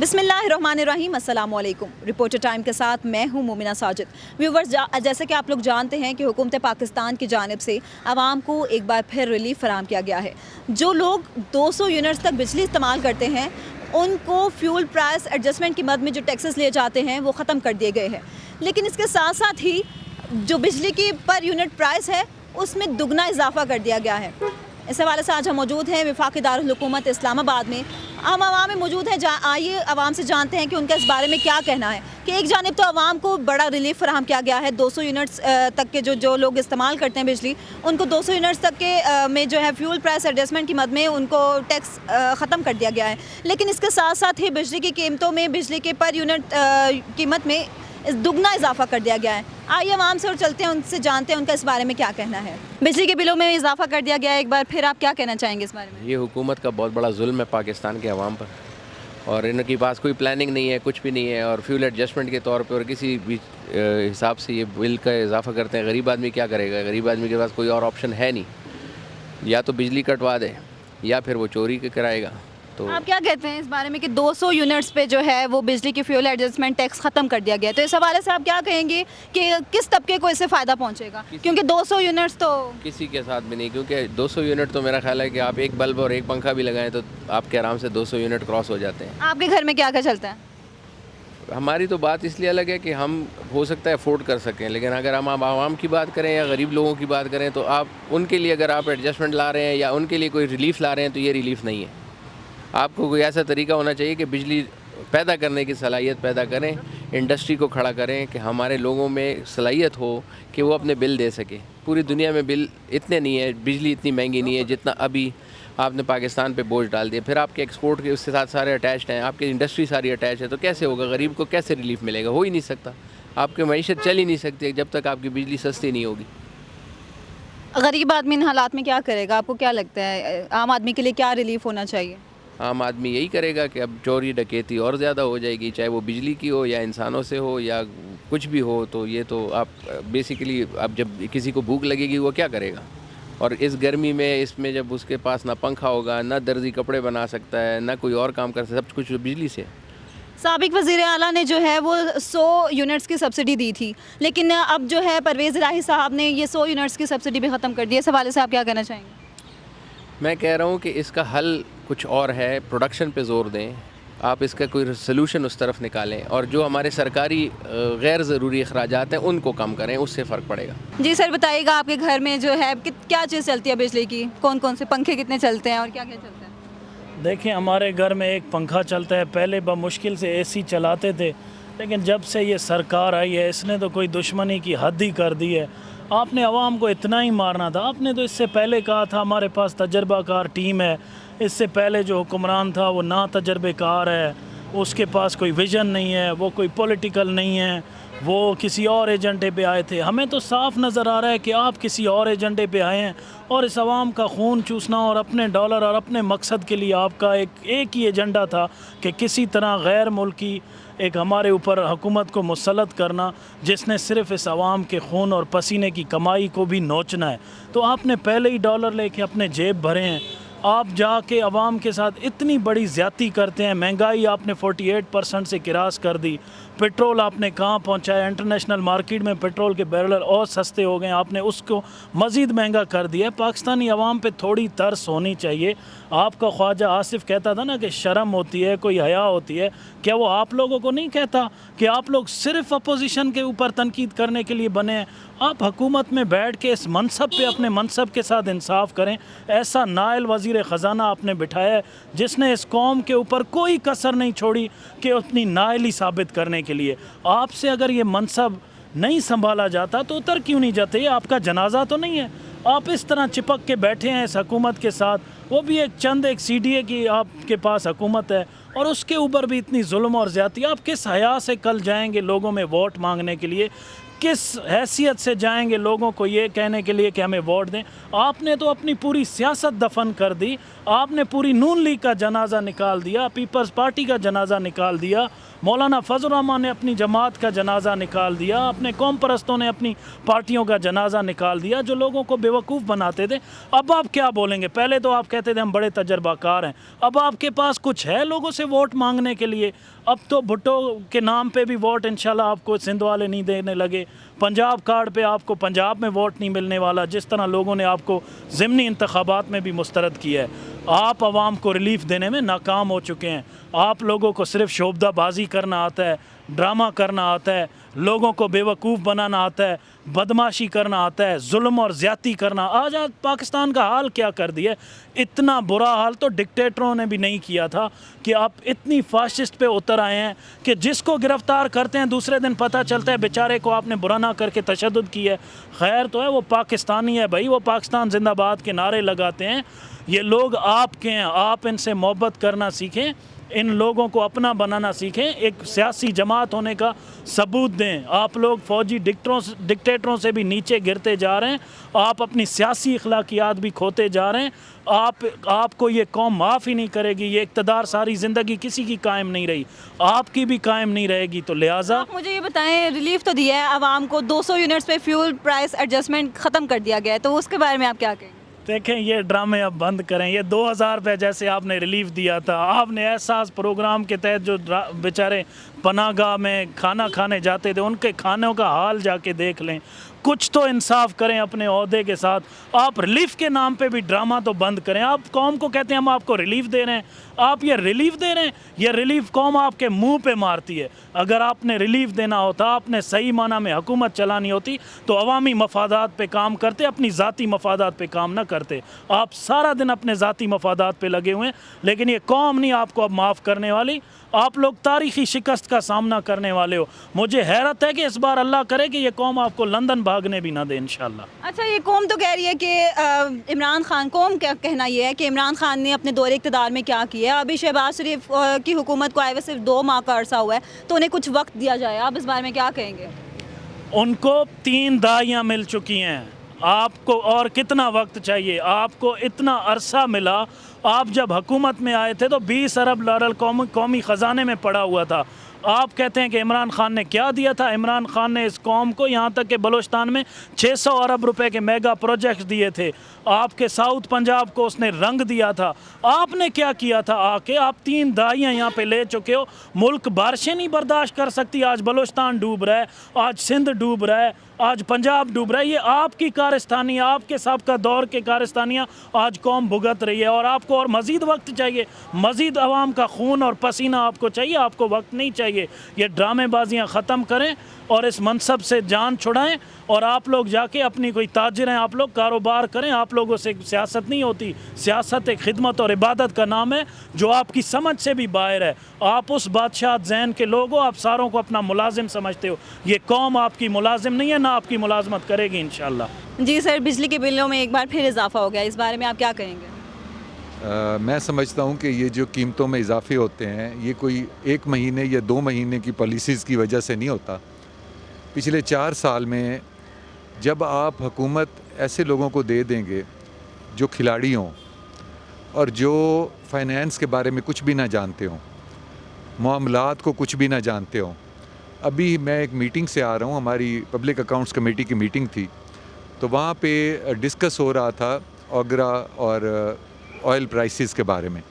बिस्मिल्लाहिर्रहमानिर्रहीम, अस्सलामु अलैकुम। रिपोर्टर टाइम के साथ मैं हूं मोमिना साजिद। व्यूवर्स, जैसे कि आप लोग जानते हैं कि हुकूमत पाकिस्तान की जानिब से आवाम को एक बार फिर रिलीफ फराहम किया गया है। जो लोग 200 यूनिट्स तक बिजली इस्तेमाल करते हैं उनको फ्यूल प्राइस एडजस्टमेंट की मद में जो टैक्सेस लिए जाते हैं वो ख़त्म कर दिए गए हैं। लेकिन इसके साथ साथ ही जो बिजली की पर यूनिट प्राइस है उसमें दुगना इजाफा कर दिया गया है। इस हवाले से आज हम मौजूद हैं वफाकी दारुल हुकूमत इस्लामाबाद में। हम आवाम में मौजूद हैं, आइए आवाम से जानते हैं कि उनका इस बारे में क्या कहना है। कि एक जानिब तो आवाम को बड़ा रिलीफ फराहम किया गया है, 200 यूनिट्स तक के जो लोग इस्तेमाल करते हैं बिजली, उनको 200 यूनिट्स तक के में जो है फ्यूल प्राइस एडजस्टमेंट की मद में उनको टैक्स ख़त्म कर दिया गया है। लेकिन इसके साथ साथ ही बिजली की कीमतों में, बिजली के पर यूनिट कीमत में दुगना इजाफा कर दिया गया है। आइए आवाम से और चलते हैं, उनसे जानते हैं उनका इस बारे में क्या कहना है। बिजली के बिलों में इजाफा कर दिया गया है, एक बार फिर आप क्या कहना चाहेंगे इस बारे में? ये हुकूमत का बहुत बड़ा जुल्म है पाकिस्तान के अवाम पर, और इनके पास कोई प्लानिंग नहीं है, कुछ भी नहीं है। और फ्यूल एडजस्टमेंट के तौर पर और किसी भी हिसाब से ये बिल का इजाफा करते हैं। गरीब आदमी क्या करेगा? गरीब आदमी के पास कोई और ऑप्शन है नहीं, या तो बिजली कटवा दे या फिर वो चोरी के कराएगा। तो आप क्या कहते हैं इस बारे में कि 200 यूनिट्स पे जो है वो बिजली की फ्यूल एडजस्टमेंट टैक्स ख़त्म कर दिया गया है, तो इस हवाले से आप क्या कहेंगे कि किस तबके को इससे फ़ायदा पहुंचेगा? क्योंकि 200 यूनिट्स तो किसी के साथ भी नहीं, क्योंकि 200 यूनिट तो मेरा ख्याल है कि आप एक बल्ब और एक पंखा भी लगाएं तो आपके आराम से 200 यूनिट क्रॉस हो जाते हैं। आपके घर में क्या क्या चलता है? हमारी तो बात इसलिए अलग है कि हम हो सकता है अफोर्ड कर सकें, लेकिन अगर हम आवाम की बात करें या गरीब लोगों की बात करें तो आप उनके लिए अगर आप एडजस्टमेंट ला रहे हैं या उनके लिए कोई रिलीफ ला रहे हैं तो ये रिलीफ नहीं है। आपको कोई ऐसा तरीका होना चाहिए कि बिजली पैदा करने की सलाहियत पैदा करें, इंडस्ट्री को खड़ा करें कि हमारे लोगों में सलाहियत हो कि वो अपने बिल दे सके। पूरी दुनिया में बिल इतने नहीं है, बिजली इतनी महंगी नहीं है जितना अभी आपने पाकिस्तान पे बोझ डाल दिया। फिर आपके एक्सपोर्ट के उसके साथ सारे अटैच्ड हैं, आपकी इंडस्ट्री सारी अटैच है, तो कैसे होगा? गरीब को कैसे रिलीफ मिलेगा? हो ही नहीं सकता। आपकी मईशत चल ही नहीं सकती जब तक आपकी बिजली सस्ती नहीं होगी। गरीब आदमी इन हालात में क्या करेगा? आपको क्या लगता है आम आदमी के लिए क्या रिलीफ होना चाहिए? आम आदमी यही करेगा कि अब चोरी डकैती और ज़्यादा हो जाएगी, चाहे वो बिजली की हो या इंसानों से हो या कुछ भी हो। तो ये तो आप बेसिकली अब जब किसी को भूख लगेगी वो क्या करेगा? और इस गर्मी में इसमें जब उसके पास ना पंखा होगा, ना दर्जी कपड़े बना सकता है, ना कोई और काम कर सकता है, सब कुछ बिजली से। साबिक वज़ीर आला ने जो है वो 100 यूनिट्स की सब्सिडी दी थी, लेकिन अब जो है परवेज़ इलाही साहब ने ये 100 यूनिट्स की सब्सिडी भी ख़त्म कर दी है। इस हवाले से आप क्या कहना चाहेंगे? मैं कह रहा हूँ कि इसका हल कुछ और है, प्रोडक्शन पे ज़ोर दें आप, इसका कोई सलूशन उस तरफ निकालें, और जो हमारे सरकारी गैर ज़रूरी अखराजात हैं उनको कम करें, उससे फ़र्क पड़ेगा। जी सर, बताइएगा आपके घर में जो है क्या चीज़ चलती है बिजली की? कौन कौन से पंखे कितने चलते हैं और क्या क्या चलता है? देखिए, हमारे घर में एक पंखा चलता है। पहले मुश्किल से एसी चलाते थे, लेकिन जब से ये सरकार आई है इसने तो कोई दुश्मनी की हद ही कर दी है। आपने आवाम को इतना ही मारना था। आपने तो इससे पहले कहा था हमारे पास तजर्बाकार टीम है। इससे पहले जो हुक्मरान था वो ना तजर्बेकार है, उसके पास कोई विज़न नहीं है, वो कोई पॉलिटिकल नहीं है, वो किसी और एजेंडे पे आए थे। हमें तो साफ नज़र आ रहा है कि आप किसी और एजेंडे पे आए हैं और इस आवाम का खून चूसना और अपने डॉलर और अपने मकसद के लिए आपका एक ही एजेंडा था कि किसी तरह गैर मुल्की एक हमारे ऊपर हुकूमत को मुसल्लत करना, जिसने सिर्फ़ इस आवाम के खून और पसीने की कमाई को भी नोचना है। तो आपने पहले ही डॉलर लेके अपने जेब भरे हैं। आप जाके आवाम के साथ इतनी बड़ी ज़्यादती करते हैं। महंगाई आपने 48% से किरास कर दी। पेट्रोल आपने कहाँ पहुँचाया? इंटरनेशनल मार्केट में पेट्रोल के बैरल और सस्ते हो गए, आपने उसको मज़ीद महंगा कर दिया। पाकिस्तानी आवाम पे थोड़ी तरस होनी चाहिए। आपका ख्वाजा आसिफ कहता था ना कि शर्म होती है, कोई हया होती है, क्या वो आप लोगों को नहीं कहता कि आप लोग सिर्फ़ अपोजिशन के ऊपर तनकीद करने के लिए बने हैं? आप हुकूमत में बैठ के इस मनसब पे अपने मनसब के साथ इंसाफ करें। ऐसा नायल वज़ीर ख़जाना आपने बिठाया है जिसने इस कौम के ऊपर कोई कसर नहीं छोड़ी कि अपनी नायली साबित करने के लिए। आपसे अगर ये मनसब नहीं संभाला जाता तो उतर क्यों नहीं जाते? ये आपका जनाजा तो नहीं है। आप इस तरह चिपक के बैठे हैं इस हुकूमत के साथ, वो भी एक CDA की आपके पास हुकूमत है, और उसके ऊपर भी इतनी जुल्म और ज़्यादती। आप किस हया से कल जाएंगे लोगों में वोट मांगने के लिए? किस हैसियत से जाएंगे लोगों को ये कहने के लिए कि हमें वोट दें? आपने तो अपनी पूरी सियासत दफन कर दी। आपने पूरी नून लीग का जनाजा निकाल दिया, पीपल्स पार्टी का जनाजा निकाल दिया, मौलाना फजल रहमान ने अपनी जमात का जनाजा निकाल दिया, अपने कौम परस्तों ने अपनी पार्टियों का जनाजा निकाल दिया जो लोगों को बेवकूफ़ बनाते थे। अब आप क्या बोलेंगे? पहले तो आप कहते थे हम बड़े तजर्बाकार हैं, अब आपके पास कुछ है लोगों से वोट मांगने के लिए? अब तो भुट्टो के नाम पे भी वोट इंशाल्लाह आपको सिंध वाले नहीं देने लगे, पंजाब कार्ड पे आपको पंजाब में वोट नहीं मिलने वाला, जिस तरह लोगों ने आपको ज़िमनी इंतखाबात में भी मुस्तरद किया है। आप आवाम को रिलीफ देने में नाकाम हो चुके हैं। आप लोगों को सिर्फ शोबदाबाजी करना आता है, ड्रामा करना आता है, लोगों को बेवकूफ़ बनाना आता है, बदमाशी करना आता है, जुल्म और ज़्यादती करना। आज पाकिस्तान का हाल क्या कर दिया, इतना बुरा हाल तो डिक्टेटरों ने भी नहीं किया था कि आप इतनी फाशिस्ट पे उतर आए हैं कि जिसको गिरफ़्तार करते हैं दूसरे दिन पता चलता है बेचारे को आपने बुरा ना करके तशद्दुद किया है। खैर तो है, वो पाकिस्तानी है भाई, वो पाकिस्तान जिंदाबाद के नारे लगाते हैं। ये लोग आपके हैं, आप इनसे मोहब्बत करना सीखें, इन लोगों को अपना बनाना सीखें, एक सियासी जमात होने का सबूत दें। आप लोग फौजी डिक्टेटरों से भी नीचे गिरते जा रहे हैं, आप अपनी सियासी अखलाकियात भी खोते जा रहे हैं। आपको ये कौम माफ़ ही नहीं करेगी, ये इक़्तिदार सारी ज़िंदगी किसी की कायम नहीं रही, आपकी भी कायम नहीं रहेगी। तो लिहाजा आप मुझे ये बताएं, रिलीफ तो दिया है आवाम को, 200 यूनिट्स पे फ्यूल प्राइस एडजस्टमेंट ख़त्म कर दिया गया है, तो उसके बारे में आप क्या कहेंगे? देखें, ये ड्रामे अब बंद करें। ये 2000 रुपये जैसे आपने रिलीफ दिया था, आपने एहसास प्रोग्राम के तहत जो बेचारे पनाहगाह में खाना खाने जाते थे उनके खानों का हाल जाके देख लें। कुछ तो इंसाफ करें अपने ओहदे के साथ। आप रिलीफ के नाम पे भी ड्रामा तो बंद करें। आप कौम को कहते हैं हम आपको रिलीफ दे रहे हैं, आप ये रिलीफ दे रहे हैं, ये रिलीफ कौम आपके मुंह पे मारती है। अगर आपने रिलीफ देना होता, आपने सही माना में हुकूमत चलानी होती तो अवामी मफादात पे काम करते, अपनी ज़ाती मफादात पे काम ना करते। आप सारा दिन अपने ज़ाती मफादात पे लगे हुए हैं, लेकिन ये कौम नहीं आपको अब माफ़ करने वाली। आप लोग तारीख़ी शिकस्त का सामना करने वाले हो। मुझे हैरत है कि इस बार अल्लाह करे कि ये कौम आपको लंदन भागने भी ना दे इंशाल्लाह। अच्छा, ये कौम तो कह रही है कि इमरान खान, कौम क्या कहना ये है कि इमरान खान ने अपने दौरे इक़्तिदार में क्या किया है। अभी शहबाज शरीफ की हुकूमत को आए हुए सिर्फ 2 माह का अरसा हुआ है, तो उन्हें कुछ वक्त दिया जाए। आप इस बारे में क्या कहेंगे? उनको 3 दहाइयाँ मिल चुकी हैं, आपको और कितना वक्त चाहिए? आपको इतना अरसा मिला। आप जब हुकूमत में आए थे तो 20 अरब डॉलर कौमी ख़जाने में पड़ा हुआ था। आप कहते हैं कि इमरान खान ने क्या दिया था? इमरान खान ने इस कौम को, यहाँ तक कि बलूचिस्तान में 600 अरब रुपए के मेगा प्रोजेक्ट्स दिए थे। आपके साउथ पंजाब को उसने रंग दिया था। आपने क्या किया था? आके आप 3 दहाइयाँ यहाँ पे ले चुके हो। मुल्क बारिशें नहीं बर्दाश्त कर सकती। आज बलूचिस्तान डूब रहा है, आज सिंध डूब रहा है, आज पंजाब डूब रहा है। ये आपकी कारस्तानी, आपके सबका दौर के कारस्तानियाँ आज कौम भुगत रही है। और आपको और मज़ीद वक्त चाहिए, मज़ीद आवाम का खून और पसीना आपको चाहिए, आपको वक्त नहीं चाहिए। ये ड्रामेबाजियाँ ख़त्म करें और इस मनसब से जान छुड़ाएं। और आप लोग जाके अपनी कोई ताजिर हैं, आप लोग कारोबार करें। आप लोगों से सियासत नहीं होती। सियासत एक खिदमत और इबादत का नाम है जो आपकी समझ से भी बाहर है। आप उस बादशाह ज़ैन के लोग हो, आप सारों को अपना मुलाजिम समझते हो। ये कौम आपकी मुलाजिम नहीं है, ना आपकी मुलाजमत करेगी इंशाल्लाह। जी सर, बिजली के बिलों में एक बार फिर इजाफा हो गया, इस बारे में आप क्या कहेंगे? मैं समझता हूँ कि ये जो कीमतों में इजाफे होते हैं ये कोई 1 महीने या 2 महीने की पॉलिसीज़ की वजह से नहीं होता। पिछले 4 साल में जब आप हुकूमत ऐसे लोगों को दे देंगे जो खिलाड़ी हों और जो फाइनेंस के बारे में कुछ भी ना जानते हों, मामलात को कुछ भी ना जानते हों। अभी मैं एक मीटिंग से आ रहा हूँ, हमारी पब्लिक अकाउंट्स कमेटी की मीटिंग थी, तो वहाँ पे डिस्कस हो रहा था ओगरा और ऑयल प्राइसेस के बारे में।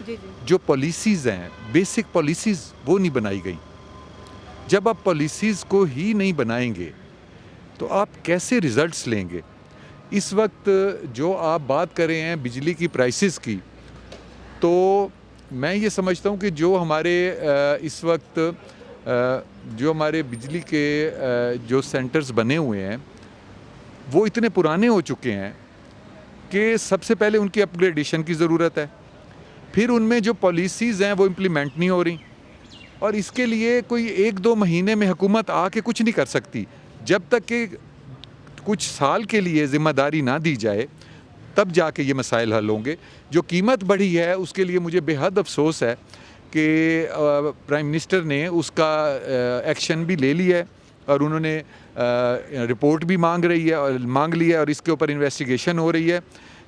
जी। जो पॉलिसीज़ हैं, बेसिक पॉलिसीज़, वो नहीं बनाई गई। जब आप पॉलिसीज़ को ही नहीं बनाएंगे तो आप कैसे रिज़ल्ट्स लेंगे? इस वक्त जो आप बात कर रहे हैं बिजली की प्राइसेस की, तो मैं ये समझता हूँ कि जो हमारे इस वक्त जो हमारे बिजली के जो सेंटर्स बने हुए हैं वो इतने पुराने हो चुके हैं कि सबसे पहले उनकी अपग्रेडेशन की ज़रूरत है। फिर उनमें जो पॉलिसीज़ हैं वो इम्प्लीमेंट नहीं हो रही, और इसके लिए कोई 1-2 महीने में हुकूमत आके कुछ नहीं कर सकती। जब तक कि कुछ साल के लिए ज़िम्मेदारी ना दी जाए तब जाके ये मसाइल हल होंगे। जो कीमत बढ़ी है उसके लिए मुझे बेहद अफसोस है कि प्राइम मिनिस्टर ने उसका एक्शन भी ले लिया है और उन्होंने रिपोर्ट भी मांग ली है और इसके ऊपर इन्वेस्टिगेशन हो रही है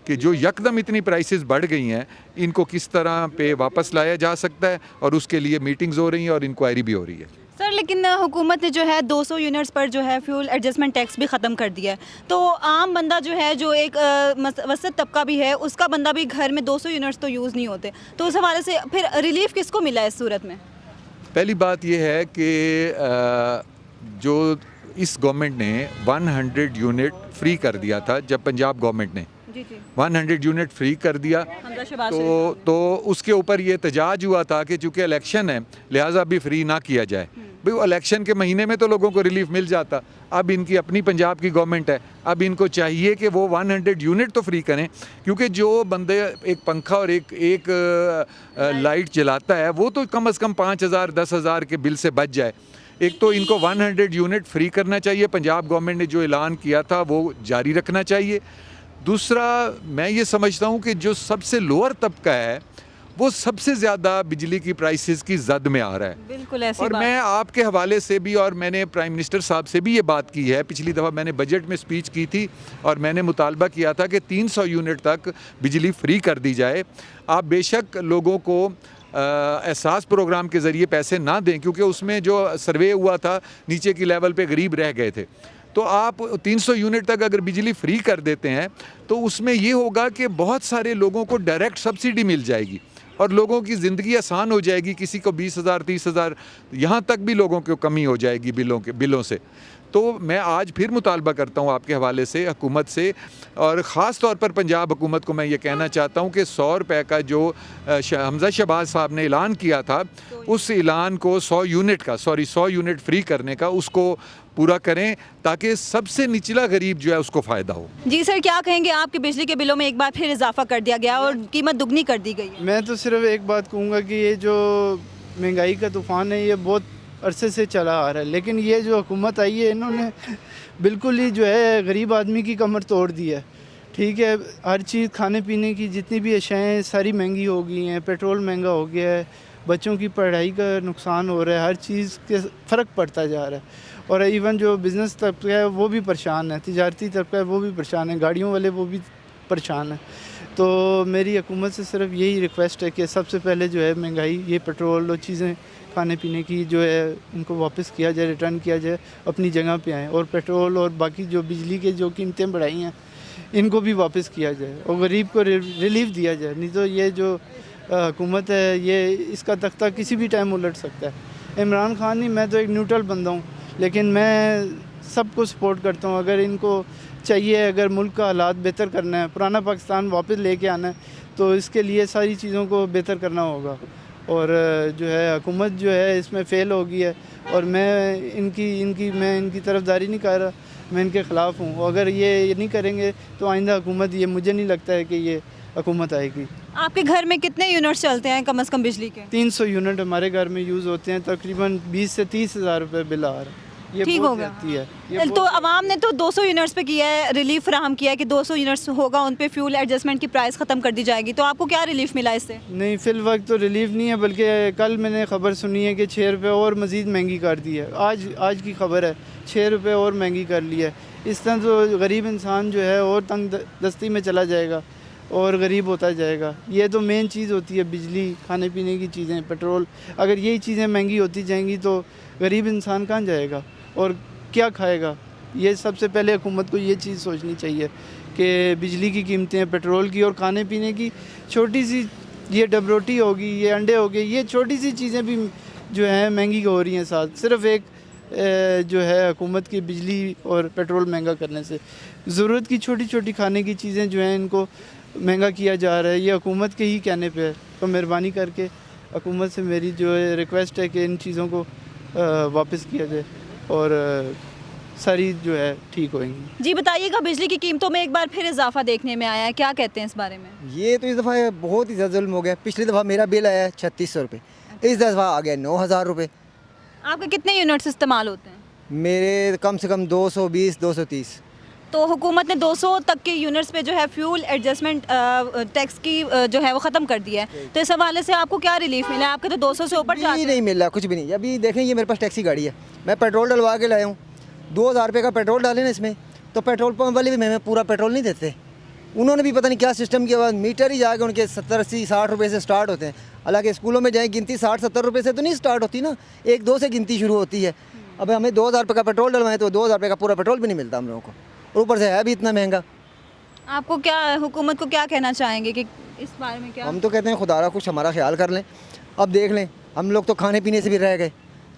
कि जो यकदम इतनी प्राइसेस बढ़ गई हैं इनको किस तरह पे वापस लाया जा सकता है, और उसके लिए मीटिंग्स हो रही हैं और इंक्वायरी भी हो रही है। सर, लेकिन हुकूमत ने जो है 200 यूनिट्स पर जो है फ्यूल एडजस्टमेंट टैक्स भी ख़त्म कर दिया है, तो आम बंदा जो है, जो एक वसत तबका भी है, उसका बंदा भी घर में 200 यूनिट्स तो यूज़ नहीं होते, तो उस हवाले से फिर रिलीफ किसको मिला है इस सूरत में? पहली बात यह है कि जो इस गवर्नमेंट ने 100 यूनिट फ्री कर दिया था, जब पंजाब गवर्नमेंट ने जी जी 100 यूनिट फ्री कर दिया, हमजा शहबाज शरीफ तो उसके ऊपर ये एहतजाज हुआ था कि चूँकि इलेक्शन है लिहाजा अभी फ्री ना किया जाए। भाई वो इलेक्शन के महीने में तो लोगों को रिलीफ मिल जाता। अब इनकी अपनी पंजाब की गवर्नमेंट है, अब इनको चाहिए कि वो 100 यूनिट तो फ्री करें, क्योंकि जो बंदे एक पंखा और एक लाइट जलाता है वो तो कम से कम 5,000 10,000 के बिल से बच जाए। एक तो इनको 100 यूनिट फ्री करना चाहिए, पंजाब गवर्नमेंट ने जो ऐलान किया था वो जारी रखना चाहिए। दूसरा, मैं ये समझता हूँ कि जो सबसे लोअर तबका है वो सबसे ज़्यादा बिजली की प्राइसेस की जद में आ रहा है। बिल्कुल ऐसी और बात। मैं आपके हवाले से भी, और मैंने प्राइम मिनिस्टर साहब से भी ये बात की है, पिछली दफ़ा मैंने बजट में स्पीच की थी और मैंने मुतालबा किया था कि 300 यूनिट तक बिजली फ्री कर दी जाए। आप बेशक लोगों को एहसास प्रोग्राम के ज़रिए पैसे ना दें, क्योंकि उसमें जो सर्वे हुआ था नीचे की लेवल पे गरीब रह गए थे। तो आप 300 यूनिट तक अगर बिजली फ्री कर देते हैं तो उसमें ये होगा कि बहुत सारे लोगों को डायरेक्ट सब्सिडी मिल जाएगी और लोगों की ज़िंदगी आसान हो जाएगी। किसी को 20,000 30,000 यहाँ तक भी लोगों को कमी हो जाएगी बिलों से। तो मैं आज फिर मुतालबा करता हूँ आपके हवाले से हुकूमत से, और ख़ास तौर पर पंजाब हुकूमत को मैं ये कहना चाहता हूँ कि 100 रुपये का जो हमजा शहबाज साहब ने ऐलान किया था, उस ऐलान को 100 यूनिट फ्री करने का उसको पूरा करें, ताकि सबसे निचला गरीब जो है उसको फ़ायदा हो। जी सर, क्या कहेंगे आपके बिजली के बिलों में एक बार फिर इजाफा कर दिया गया और कीमत दुगनी कर दी गई है? मैं तो सिर्फ एक बात कहूँगा कि ये जो महंगाई का तूफ़ान है ये बहुत अरसे से चला आ रहा है, लेकिन ये जो हुकूमत आई है इन्होंने बिल्कुल ही जो है गरीब आदमी की कमर तोड़ दी है। ठीक है, हर चीज़ खाने पीने की जितनी भी अशाएँ सारी महंगी हो गई हैं, पेट्रोल महंगा हो गया है, बच्चों की पढ़ाई का नुकसान हो रहा है, हर चीज़ के फ़र्क पड़ता जा रहा है। और इवन जो बिज़नेस तबका है वो भी परेशान है, तिजारती तबका है वो भी परेशान है, गाड़ियों वाले वो भी परेशान है। तो मेरी हुकूमत से सिर्फ यही रिक्वेस्ट है कि सबसे पहले जो है महंगाई, ये पेट्रोल और चीज़ें खाने पीने की जो है इनको वापस किया जाए, रिटर्न किया जाए, अपनी जगह पे आएँ, और पेट्रोल और बाकी जो बिजली के जो कीमतें बढ़ाई हैं इनको भी वापस किया जाए और गरीब को रिलीफ दिया जाए। नहीं तो ये जो हुकूमत है ये इसका तख्ता किसी भी टाइम उलट सकता है। इमरान खान नहीं, मैं तो एक न्यूट्रल बंदा हूँ, लेकिन मैं सबको सपोर्ट करता हूँ। अगर इनको चाहिए, अगर मुल्क का हालात बेहतर करना है, पुराना पाकिस्तान वापस लेके आना है, तो इसके लिए सारी चीज़ों को बेहतर करना होगा। और जो है हुकूमत जो है इसमें फ़ेल हो गई है, और मैं इनकी तरफदारी नहीं कर रहा, मैं इनके ख़िलाफ़ हूँ। अगर ये नहीं करेंगे तो आइंदा हुकूमत, ये मुझे नहीं लगता है कि ये हुकूमत आएगी। आपके घर में कितने यूनिट्स चलते हैं कम से कम बिजली के? 300 यूनिट हमारे घर में यूज़ होते हैं, तकरीबन 20 से 30 हज़ार रुपये बिल आ रहा है। ये ठीक बहुत होगा। जाती है। ये तो आवाम ने तो 200 यूनिट्स पे किया है, रिलीफ फराहम किया है कि 200 यूनिट्स होगा उन पे फ्यूल एडजस्टमेंट की प्राइस ख़त्म कर दी जाएगी। तो आपको क्या रिलीफ मिला इससे? नहीं, फ़िल वक्त तो रिलीफ नहीं है, बल्कि कल मैंने ख़बर सुनी है कि 6 रुपये और मज़ीद महंगी कर दी है। आज की ख़बर है 6 रुपये और महंगी कर ली है। इस तरह तो गरीब इंसान जो है और तंग दस्ती में चला जाएगा और गरीब होता जाएगा। ये तो मेन चीज़ होती है, बिजली, खाने पीने की चीज़ें, पेट्रोल। अगर यही चीज़ें महंगी होती जाएंगी तो गरीब इंसान कहाँ जाएगा और क्या खाएगा? ये सबसे पहले हुकूमत को ये चीज़ सोचनी चाहिए कि बिजली की कीमतें, पेट्रोल की और खाने पीने की, छोटी सी ये डब रोटी होगी, ये अंडे हो गए, ये छोटी सी चीज़ें भी जो है महंगी हो रही हैं। साथ सिर्फ एक जो है हुकूमत की बिजली और पेट्रोल महंगा करने से ज़रूरत की छोटी छोटी खाने की चीज़ें जो हैं इनको महंगा किया जा रहा है। ये हुकूमत के ही कहने पे है। तो मेहरबानी करके हुकूमत से मेरी जो है रिक्वेस्ट है कि इन चीज़ों को वापस किया जाए और सारी जो है ठीक होएंगी। जी बताइएगा, बिजली की कीमतों में एक बार फिर इजाफा देखने में आया है, क्या कहते हैं इस बारे में? ये तो इस दफ़ा बहुत ही ज़्यादा जुल्म हो गया। पिछली दफ़ा मेरा बिल आया 3600 रुपये, इस दफ़ा आ गया 9,000 रुपये। आपके कितने यूनिट्स इस्तेमाल होते हैं? मेरे कम से कम 220 230। तो हुकूमत ने 200 तक के यूनिट्स पे जो है फ्यूल एडजस्टमेंट टैक्स की जो है वो ख़त्म कर दिया है। तो इस हवाले से आपको क्या रिलीफ मिला? आपके तो 200 से ऊपर जाते हैं। नहीं मिल रहा, कुछ भी नहीं। अभी देखें, ये मेरे पास टैक्सी गाड़ी है, मैं पेट्रोल डलवा के लाया हूँ। 2,000 रुपये का पेट्रोल डाले ना इसमें, तो पेट्रोल पंप वाले भी हमें पूरा पेट्रोल नहीं देते। उन्होंने भी पता नहीं क्या सिस्टम किया, मीटर ही जाके उनके 70 80 60 रुपये से स्टार्ट होते हैं। हालांकि स्कूलों में जाए गिनती 60 70 रुपये से तो नहीं स्टार्ट होती ना, 1 2 से गिनती शुरू होती है। अब हमें 2,000 रुपये का पेट्रोल डलवाएं तो 2,000 रुपये का पूरा पेट्रोल भी नहीं मिलता हम लोगों को, और ऊपर से है भी इतना महंगा। आपको क्या, हुकूमत को क्या कहना चाहेंगे कि इस बारे में क्या? हम तो कहते हैं खुदारा कुछ हमारा ख्याल कर लें। अब देख लें, हम लोग तो खाने पीने से भी रह गए।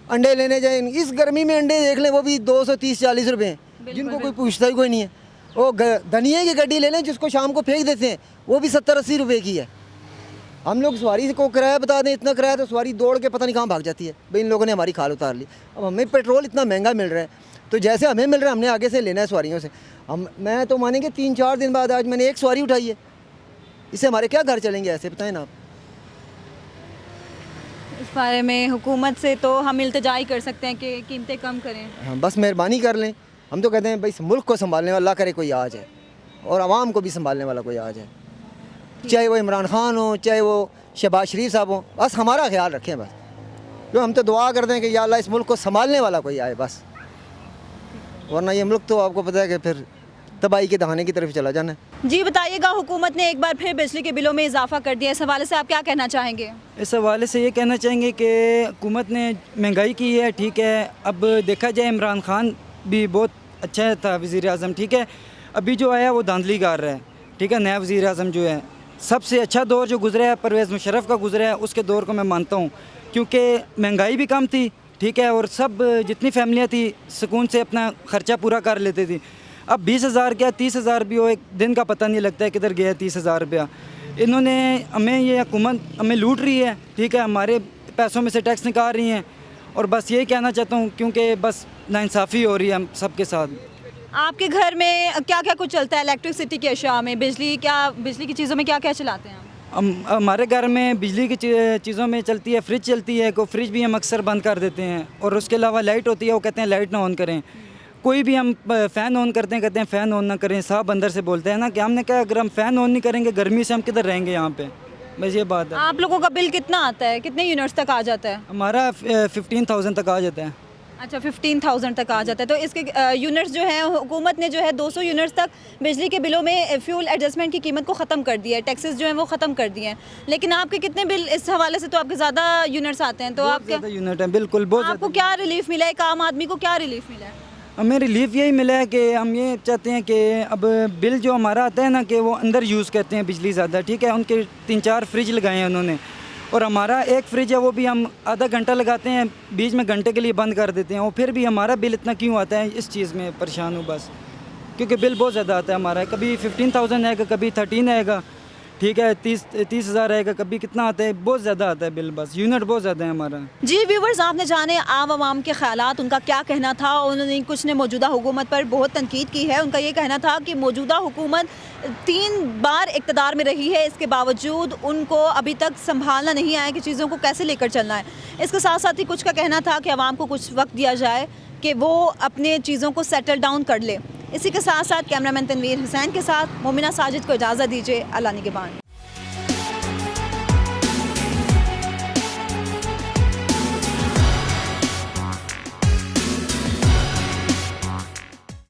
अंडे लेने जाए, इस गर्मी में अंडे देख लें वो भी 230-40 रुपये हैं, जिनको कोई पूछता ही कोई नहीं है। वो धनिया की गड्डी ले लें जिसको शाम को फेंक देते हैं, वो भी 70-80 रुपये की है। हम लोग सवारी को किराया बता दें इतना किराया, तो सवारी दौड़ के पता नहीं कहाँ भाग जाती है, भाई इन लोगों ने हमारी खाल उतार ली। अब हमें पेट्रोल इतना महंगा मिल रहा है, तो जैसे हमें मिल रहा है हमने आगे से लेना है सवारियों से। मैं तो मानेंगे 3-4 दिन बाद आज मैंने एक सवारी उठाई है, इससे हमारे क्या घर चलेंगे ऐसे, बताएं ना आप। इस बारे में हुकूमत से तो हम इल्तिजा ही कर सकते हैं कि कीमतें कम करें। हाँ, बस मेहरबानी कर लें। हम तो कहते हैं भाई इस मुल्क को संभालने वाला अल्लाह करे कोई आ जाए, और आवाम को भी संभालने वाला कोई आ जाए, चाहे वो इमरान खान हो, चाहे वो शहबाज शरीफ साहब हो, बस हमारा ख्याल रखें बस। जो हम तो दुआ करते हैं कि या अल्लाह इस मुल्क को संभालने वाला कोई आए बस, वरना ये मुल्क तो आपको पता है कि फिर तबाही के दहाने की तरफ चला जाना है। जी बताइएगा, हुकूमत ने एक बार फिर बिजली के बिलों में इजाफा कर दिया, इस हवाले से आप क्या कहना चाहेंगे? इस हवाले से ये कहना चाहेंगे कि हुकूमत ने महंगाई की है, ठीक है। अब देखा जाए इमरान खान भी बहुत अच्छा था वज़ीर आज़म, ठीक है। अभी जो आया वो धांधली कर रहा है, ठीक है। नया वज़ीर आज़म जो है, सबसे अच्छा दौर जो गुजरा है परवेज़ मुशर्रफ का गुजरा है, उसके दौर को मैं मानता हूँ, क्योंकि महंगाई भी कम थी, ठीक है, और सब जितनी फैमिलियाँ थी सुकून से अपना ख़र्चा पूरा कर लेती थी। अब 20,000 क्या 30,000 भी हो, एक दिन का पता नहीं लगता है किधर गया 30,000 रुपया। इन्होंने हमें, ये हुकूमत हमें लूट रही है, ठीक है, हमारे पैसों में से टैक्स निकाल रही हैं, और बस यही कहना चाहता हूँ, क्योंकि बस नाइंसाफ़ी हो रही है हम सबके साथ। आपके घर में क्या क्या कुछ चलता है इलेक्ट्रिसिटी के अशिया में? बिजली की चीज़ों में क्या क्या चलाते हैं आप? हमारे घर में बिजली की चीज़ों में चलती है, फ्रिज चलती है, को फ्रिज भी हम अक्सर बंद कर देते हैं, और उसके अलावा लाइट होती है, वो कहते हैं लाइट ना ऑन करें। कोई भी हम फ़ैन ऑन करते हैं, कहते हैं फ़ैन ऑन ना करें। साहब अंदर से बोलते हैं ना कि हमने कहा अगर हम फ़ैन ऑन नहीं करेंगे गर्मी से हम किधर रहेंगे यहाँ पे, बस ये बात है। आप लोगों का बिल कितना आता है, कितने यूनिट्स तक आ जाता है? हमारा 15,000 तक आ जाता है। अच्छा, 15,000 तक आ जाता है। तो इसके यूनिट्स जो हैं, हुकूमत ने जो है 200 यूनिट्स तक बिजली के बिलों में फ्यूल एडजस्टमेंट की कीमत को ख़त्म कर दिया है, टैक्सेस जो हैं वो ख़त्म कर दिए हैं। लेकिन आपके कितने बिल इस हवाले से, तो आपके ज़्यादा यूनिट्स आते हैं, तो आप क्या, यूनिट है बिल्कुल, बहुत आपको क्या रिलीफ मिला है, एक आम आदमी को क्या रिलीफ मिला है? हमें रिलीफ यही मिला है कि हम ये चाहते हैं कि अब बिल जो हमारा आता है ना, कि वो अंदर यूज़ करते हैं बिजली ज़्यादा, ठीक है। उनके 3-4 फ्रिज लगाए हैं उन्होंने, और हमारा एक फ्रिज है वो भी हम आधा घंटा लगाते हैं, बीच में घंटे के लिए बंद कर देते हैं, और फिर भी हमारा बिल इतना क्यों आता है, इस चीज़ में परेशान हूँ बस, क्योंकि बिल बहुत ज़्यादा आता है हमारा। कभी 15,000 आएगा, कभी 13 आएगा, ठीक है, 30,000 आएगा, कभी कितना आता है, बहुत ज़्यादा आता है बिल, बस यूनिट बहुत ज़्यादा है हमारा। जी व्यूवर्स, आपने जाने आवाम के ख्यालात, उनका क्या कहना था। उन्होंने कुछ ने मौजूदा हुकूमत पर बहुत तनकीद की है। उनका ये कहना था कि मौजूदा हुकूमत 3 बार इक़्तिदार में रही है, इसके बावजूद उनको अभी तक संभालना नहीं आया कि चीज़ों को कैसे लेकर चलना है। इसके साथ साथ ही कुछ का कहना था कि आवाम को कुछ वक्त दिया जाए कि वो अपने चीज़ों को सेटल डाउन कर ले। इसी के साथ साथ कैमरामैन तनवीर हुसैन के साथ मोमिना साजिद को इजाज़त दीजिए। अल्लाह निगहबान।